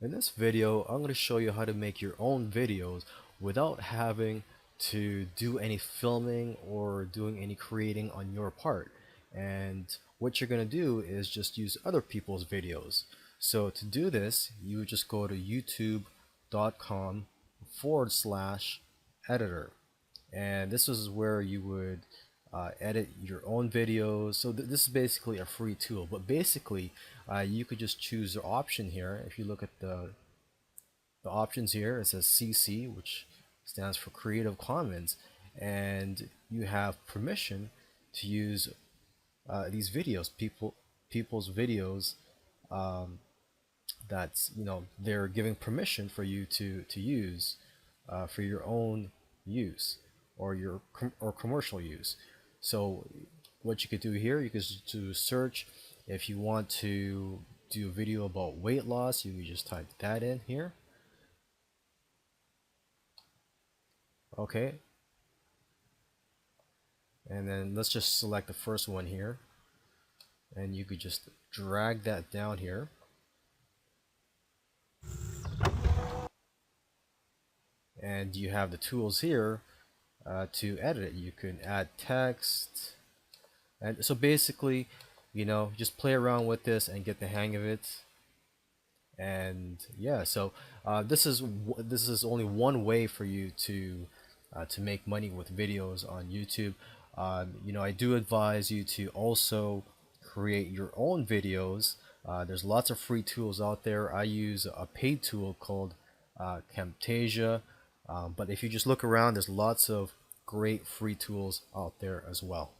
In this video, I'm going to show you how to make your own videos without having to do any filming or doing any creating on your part. And what you're going to do is just use other people's videos. So to do this, you would just go to youtube.com/editor. And this is where you would edit your own videos. So this is basically a free tool, but basically you could just choose the option here. If you look at the options here, it says CC, which stands for Creative Commons, and you have permission to use these videos, people's videos, that's, they're giving permission for you to use for your own use or your or commercial use. So what you could do here, you could do search. If you want to do a video about weight loss, you can just type that in here. Okay, and then let's just select the first one here, and you could just drag that down here. And you have the tools here to edit it. You can add text, and so basically, just play around with this and get the hang of it. And yeah, so this is only one way for you to make money with videos on YouTube. I do advise you to also create your own videos. There's lots of free tools out there. I use a paid tool called Camtasia, but if you just look around, there's lots of great free tools out there as well.